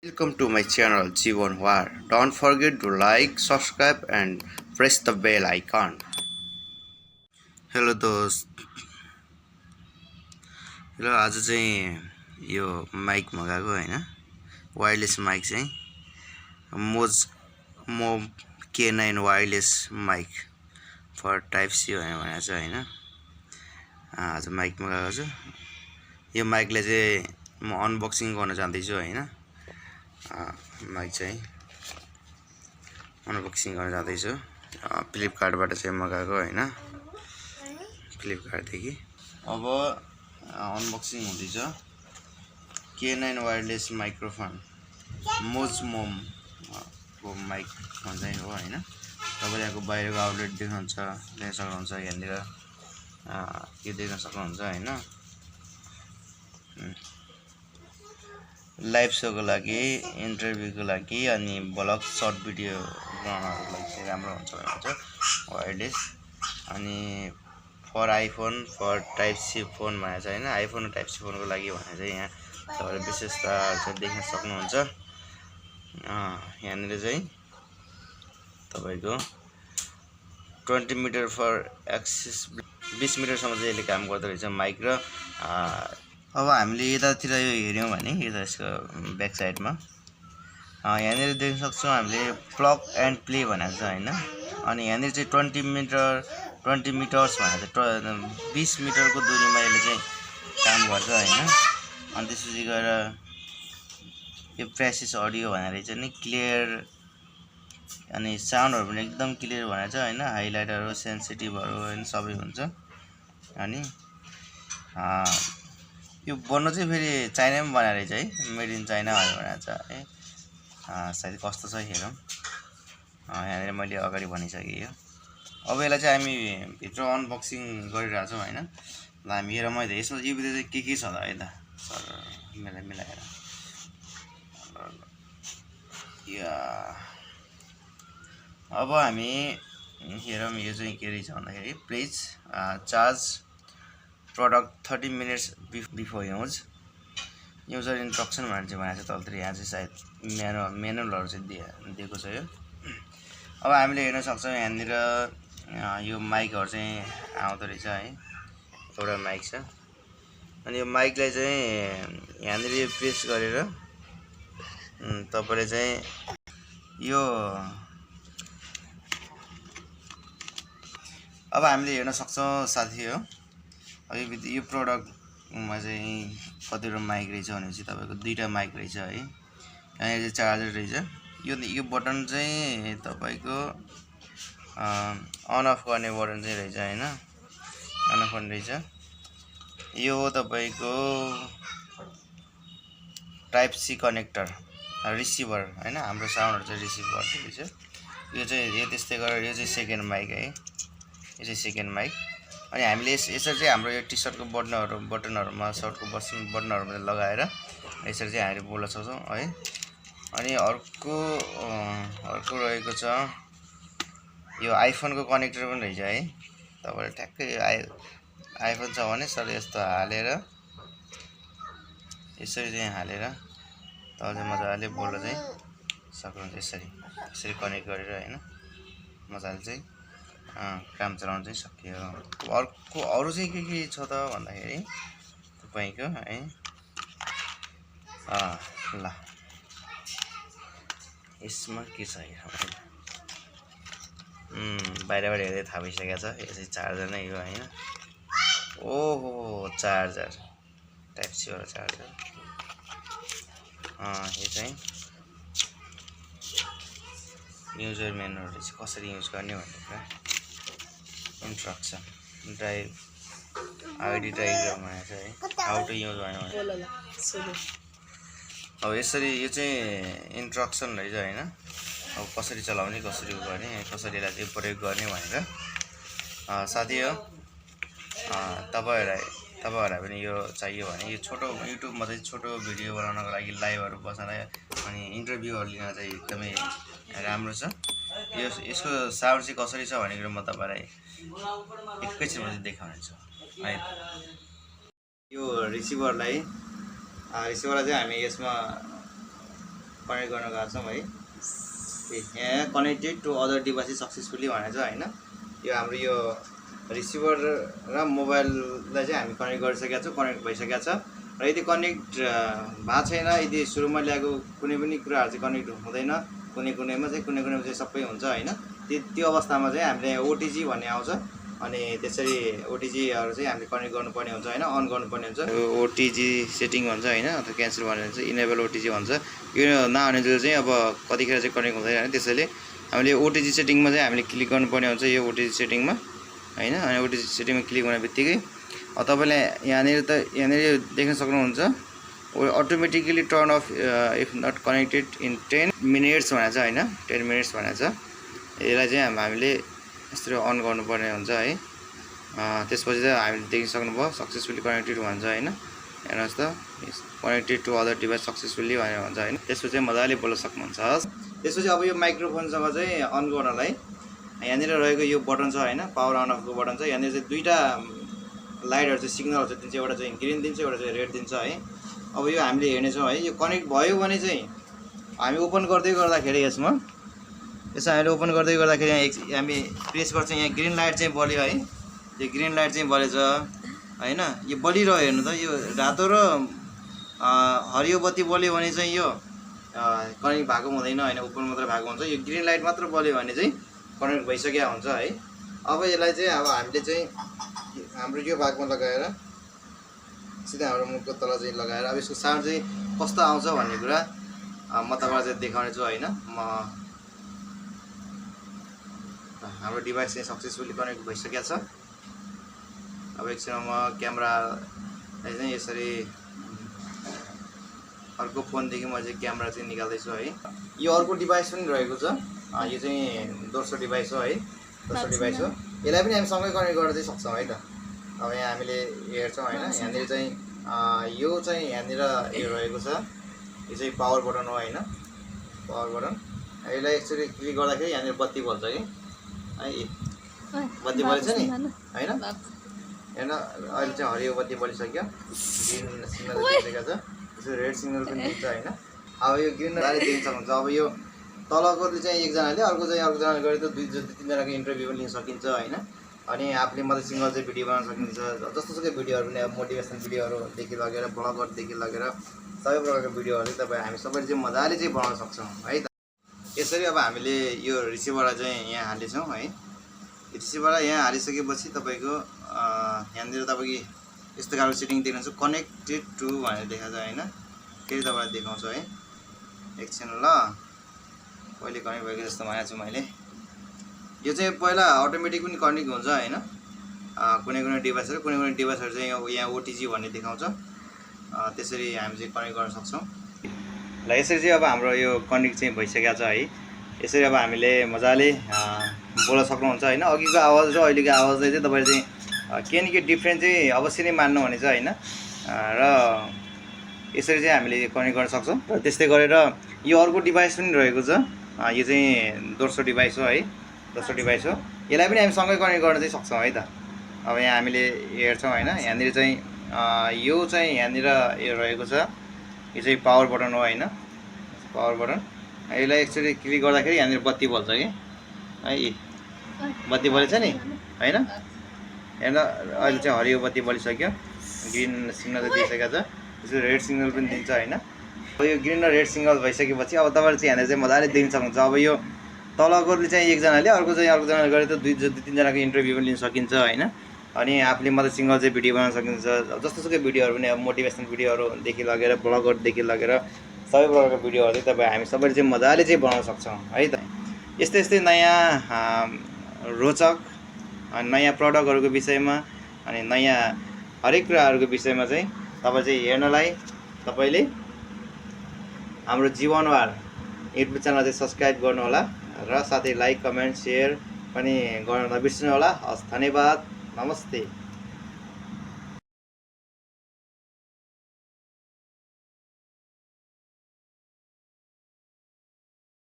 Welcome to my channel Jeevan War. Don't forget to like, subscribe and press the bell icon. Hello दोस्त hello आज चाहिँ यो mic मगाएको हैन wireless mic चाहिँ मोज मो K9 wireless mic for type C भनेर चाहिँ हैन आज माइक मगाएको छु यो माइकलाई चाहिँ म अनबक्सिङ गर्न जाँदैछु हैन माइक चाहिँ अनबक्सिङ गर्न जाँदैछु फ्लिपकार्टबाट चाहिँ मगाएको हैन फ्लिपकार्टदेखि अब अनबक्सिङ हुँदैछ K9 वायरलेस माइक्रोफोन मोज मोम को माइक्रोफोन चाहिँ हो हैन तपाईले यहाँको बाहिरको आउटलेट देख्न सक्नुहुन्छ यहाँनिर यो देख्न सक्नुहुन्छ हैन लाइभ शोको लागि इन्टरभ्यूको लागि अनि ब्लग सर्ट भिडियो बनाउनको लागि चाहिँ राम्रो हुन्छ भन्छ वायरलेस अनि for iPhone for type C phone भनेर चाहिँ हैन आइफोन र टाइप सी फोनको लागि भनेर चाहिँ यहाँ तपाईले विशेषता चाहिँ देख्न सक्नुहुन्छ यहाँनिर चाहिँ तपाईको 20 मिटर फर एक्सिस 20 मिटरसम्म चाहिँ यसले काम गर्दो रहेछ माइक र अब हामीले यतातिर यो हेर्यौं भने यता यसको ब्याक साइडमा यहाँनिर देख्न सक्छौं हामीले प्लग एन्ड प्ले भनेको छ हैन अनि यहाँनिर चाहिँ 20 मिटर्स भनेको छ 20 मिटरको दूरीमा यसले चाहिँ काम गर्छ हैन अनि त्यसपछि गएर यो प्रेसिस अडियो भनेर चाहिँ नि क्लियर अनि साउन्डहरु पनि एकदम क्लियर भनेर छ हैन हाइलाइटहरु सेन्सिटिभहरु हैन सबै हुन्छ अनि यो बन्नु चाहिँ फेरि चाइनामा बनाएर चाहिँ मेड इन चाइना भनेर छ है सायद कस्तो छ हेरौं यहाँनिर मैले अगाडि भनिसके यो अब यसलाई चाहिँ हामी भित्र अनबक्सिङ गरिरहेका छौं हैन ल हामी हेरौँ है यसमा यो भित्र चाहिँ के छ त है त सर मिलाएर या अब हामी हेरौँ यो चाहिँ के रहेछ भन्दाखेरि please charge product 30 minutes before use user instruction भनेर चाहिँ भनेको छ तलतिर यहाँ चाहिँ सायद म्यानुअलहरु चाहिँ दिएको छ यो अब हामीले हेर्न सक्छौं यहाँनिर यो माइकहरु चाहिँ आउँदो रहेछ है एउटा माइक छ अनि यो माइकलाई चाहिँ यहाँनिर प्रेस गरेर तपाईले चाहिँ यो अब हामीले हेर्न सक्छौं साथी हो यो प्रोडक्टमा चाहिँ कतिवटा माइक रहेछ भनेपछि तपाईको दुईटा माइक रहेछ है यहाँ चाहिँ चार्जर रहेछ यो बटन चाहिँ तपाईको अन अफ गर्ने बटन चाहिँ रहेछ हैन अन अफ गर्ने रहेछ यो हो तपाईको टाइप सी कनेक्टर रिसिभर हैन हाम्रो साउन्डहरु चाहिँ रिसिभ गर्छ रहेछ यो चाहिँ यो त्यस्तै गरेर यो चाहिँ सेकेन्ड माइक है यो चाहिँ सेकेन्ड माइक अनि हामीले यसरी चाहिँ हाम्रो यो टी-शर्टको बटनहरुमा शर्टको बटनहरुमा लगाएर यसरी चाहिँ हामीले बोल्न सक्छौं है अनि अर्को रहेको छ यो आइफोनको कनेक्टर पनि रहेछ है तपाईले ठ्याक्कै आइफोन छ भने सर यस्तो हालेर यसरी चाहिँ हालेर तपाईले मजाले बोल्न चाहिँ सक्नुहुन्छ यसरी कनेक्ट गरेर हैन मजाले चाहिँ काम चलाउन चाहिँ सकियो अर्को अरु चाहिँ के छ त भन्दाखेरि तपाईको है ल यसमा के छ बाहिरबाट हेर्दै थाहा भइसकेको छ यो चाहिँ चार्जर नै हो हैन ओहो चार्जर टाइप सी वाला चार्जर यो चाहिँ युजर म्यानुअल चाहिँ कसरी युज गर्ने भन्ने कुरा इन्स्ट्रक्सन ड्राइभ आईडी ड्राइभ भनेको छ है हाउ टु युज भनेर अब यसरी यो चाहिँ इन्स्ट्रक्सन रहेछ हैन अब कसरी चलाउने कसरी गर्ने कसरी यसलाई चाहिँ प्रयोग गर्ने भनेर साथी हो तपाईहरुलाई पनि यो चाहियो भने यो छोटो युट्युबमा चाहिँ छोटो भिडियो बनाउनको लागि लाइभहरु बसाल्न अनि इन्टरभ्यूहरु लिन चाहिँ एकदमै राम्रो छ यसको साउन्ड चाहिँ कसरी छ भन्ने कुरा म तपाईलाई एकैछिनमा चाहिँ देखाउने छु है यो रिसिभरलाई चाहिँ हामी यसमा कनेक्ट गर्न गएको छौँ है। यहाँ connected to other devices successfully भनेको छ होइन। यो हाम्रो यो रिसिभर र मोबाइललाई चाहिँ हामी कनेक्ट गरिसकेका छौँ, कनेक्ट भइसकेको छ। र यदि कनेक्ट भएको छैन, यदि सुरुमा ल्याएको कुनै पनि कुराहरू चाहिँ कनेक्ट हुँदैन, कुनैमा चाहिँ सबै हुन्छ होइन। त्यो अवस्थामा चाहिँ हामीले यहाँ ओटिजी भन्ने आउँछ। अनि त्यसरी ओटिजीहरू चाहिँ हामीले कनेक्ट गर्नुपर्ने हुन्छ होइन, अन गर्नुपर्ने हुन्छ। ओटिजी सेटिङ भन्छ होइन, अथवा क्यान्सल भनेर चाहिँ इनेबल ओटिजी भन्छ। यो नआउनेले चाहिँ अब कतिखेर चाहिँ कनेक्ट हुँदैन होइन। त्यसैले हामीले ओटिजी सेटिङमा चाहिँ हामीले क्लिक गर्नुपर्ने हुन्छ, यो ओटिजी सेटिङमा होइन। अनि ओटिजी सेटिङमा क्लिक गर्ने बित्तिकै तपाईँले यहाँनिर देख्न सक्नुहुन्छ automatically turn off if not connected in 10 minutes भनेको छ होइन, 10 मिनट्स भनेको छ। यसलाई चाहिँ हामीले यसरी अन गर्नुपर्ने हुन्छ है। त्यसपछि चाहिँ हामीले देखिन सक्नुभयो सक्सेसफुली कनेक्टेड भन्छ होइन। हेर्नुहोस् त, connected to other device successfully भनेर भन्छ होइन। त्यसपछि चाहिँ मजाले बोल्न सक्नुहुन्छ। त्यसपछि अब यो माइक्रोफोनसँग चाहिँ अन गर्नलाई यहाँनिर रहेको यो बटन छ होइन, पावर अन अफको बटन छ। यहाँनिर चाहिँ दुईवटा लाइटहरू चाहिँ सिग्नलहरू चाहिँ दिन्छ, एउटा चाहिँ ग्रिन दिन्छ, एउटा चाहिँ रेड दिन्छ है। अब यो हामीले हेर्नेछौँ है, यो कनेक्ट भयो भने चाहिँ हामी ओपन गर्दै गर्दाखेरि यसमा हामीले ओपन गर्दै गर्दाखेरि यहाँ हामी प्रेस गर्छौँ, यहाँ ग्रिन लाइट चाहिँ बल्यो है। यो ग्रिन लाइट चाहिँ बलेछ होइन, यो बलिरह्यो। हेर्नु त, यो रातो र हरियो बत्ती बल्यो भने चाहिँ यो कनेक्ट भएको हुँदैन होइन, ओपन मात्र भएको हुन्छ। यो ग्रिन लाइट मात्र बल्यो भने चाहिँ कनेक्ट भइसकेको हुन्छ है। अब यसलाई चाहिँ अब हामीले चाहिँ हाम्रो यो भागमा लगाएर सिधै हाम्रो मुखको तल चाहिँ लगाएर अब यसको साउन्ड चाहिँ कस्तो आउँछ भन्ने कुरा म तपाईँलाई चाहिँ देखाउने छु होइन। हाम्रो डिभाइस चाहिँ सक्सेसफुली कनेक्ट भइसकेको छ। अब एकछिनमा म क्यामेरालाई चाहिँ यसरी अर्को फोनदेखि म चाहिँ क्यामेरा चाहिँ निकाल्दैछु है। यो अर्को डिभाइस पनि रहेको छ, यो चाहिँ दोस्रो डिभाइस हो है, दोस्रो डिभाइस हो। यसलाई पनि हामी सँगै कनेक्ट गर्न चाहिँ सक्छौँ है त। अब यहाँ हामीले हेर्छौँ होइन, यहाँनिर चाहिँ यो चाहिँ यहाँनिर यो रहेको छ, यो चाहिँ पावर बटन हो होइन, पावर बटन। यसलाई यसरी क्लिक गर्दाखेरि यहाँनिर बत्ती बल्छ कि है, बत्ती बलेछ नि होइन। हेर्न अहिले चाहिँ हरियो बत्ती बलिसक्यो, ग्रिन सिग्नल दिइसकेको छ, त्यसरी रेड सिग्नल पनि दिन्छ होइन। अब यो ग्रिन लाइट दिन सक्नुहुन्छ। अब यो तलकोले चाहिँ एकजनाले, अर्कोजनाले गरे त दुई तिनजनाको इन्टरभ्यू पनि लिन सकिन्छ होइन। अनि आफूले मात्रै सिङ्गल चाहिँ भिडियो बनाउन सकिन्छ, जस्तोसुकै भिडियोहरू पनि अब मोटिभेसन भिडियोहरूदेखि लगेर ब्लगरदेखि लगेर सबै प्रकारको भिडियोहरू चाहिँ तपाईँ हामी सबैले चाहिँ मजाले चाहिँ बनाउन सक्छौँ है त। यसरी अब हामीले यो रिसिभरलाई चाहिँ यहाँ हालिदिन्छौँ है। रिसिभरलाई यहाँ हालिसकेपछि तपाईँको यहाँनिर तपाईँको यस्तो खालको सेटिङ देख्नुहुन्छ, कनेक्टेड टु भनेर देखाएको छ होइन। फेरि तपाईँलाई देखाउँछु है, एकछिन ल। पहिले कनेक्ट भएको जस्तो भनेको छु मैले। यो चाहिँ पहिला अटोमेटिक पनि कनेक्ट हुन्छ होइन, कुनै डिभाइसहरू चाहिँ यहाँ ओटिजी भन्ने देखाउँछ। त्यसरी हामी चाहिँ कनेक्ट गर्न सक्छौँ ल। यसरी चाहिँ अब हाम्रो यो कनेक्ट चाहिँ भइसकेको छ है। यसरी अब हामीले मजाले बोल्न सक्नुहुन्छ होइन। अघिको आवाज र अहिलेको आवाजलाई चाहिँ तपाईँले चाहिँ के न के डिफ्रेन्ट चाहिँ अवश्य नै मान्नुहुनेछ होइन। र यसरी चाहिँ हामीले कनेक्ट गर्न सक्छौँ। र त्यस्तै गरेर यो अर्को डिभाइस पनि रहेको छ, यो चाहिँ दोस्रो डिभाइस हो है, दोस्रो डिभाइस हो। यसलाई पनि हामी सँगै कनेक्ट गर्न चाहिँ सक्छौँ है त। अब यहाँ हामीले हेर्छौँ होइन, यहाँनिर चाहिँ यो चाहिँ यहाँनिर यो रहेको छ, यो चाहिँ पावर बटन हो होइन, पावर बटन। यसलाई एक्चुअली क्लिक गर्दाखेरि यहाँनिर बत्ती बल्छ कि है, बत्ती बलेछ नि होइन। हेर्न अहिले चाहिँ हरियो बत्ती बलिसक्यो, ग्रिन सिग्नल दिइसकेको छ, त्यसरी रेड सिग्नल पनि दिन्छ होइन। अब यो ग्रिन र रेड सिग्नल भइसकेपछि अब तपाईँले चाहिँ यहाँनिर चाहिँ मजाले देख्न सक्नुहुन्छ। अब यो तलकोले चाहिँ एकजनाले, अर्कोजनाले गरे त दुई तिनजनाको इन्टरभ्यू पनि लिन सकिन्छ होइन। अनि आफूले मात्रै सिङ्गल चाहिँ भिडियो बनाउन सकिन्छ, जस्तोसुकै भिडियोहरू पनि अब मोटिभेसन भिडियोहरूदेखि लगेर ब्लगरदेखि लगेर सबै प्रकारको भिडियोहरू चाहिँ तपाईँ हामी सबैले चाहिँ मजाले चाहिँ बनाउन सक्छौँ है त। यस्तै नयाँ रोचक नयाँ प्रडक्टहरूको विषयमा अनि नयाँ हरेक कुराहरूको विषयमा चाहिँ तपाईँ चाहिँ हेर्नलाई तपाईँले हाम्रो जीवनवार युट्युब च्यानल चाहिँ सब्सक्राइब गर्नुहोला र साथै लाइक कमेन्ट सेयर पनि गर्न नबिर्सनु होला। हस्, धन्यवाद, नमस्ते।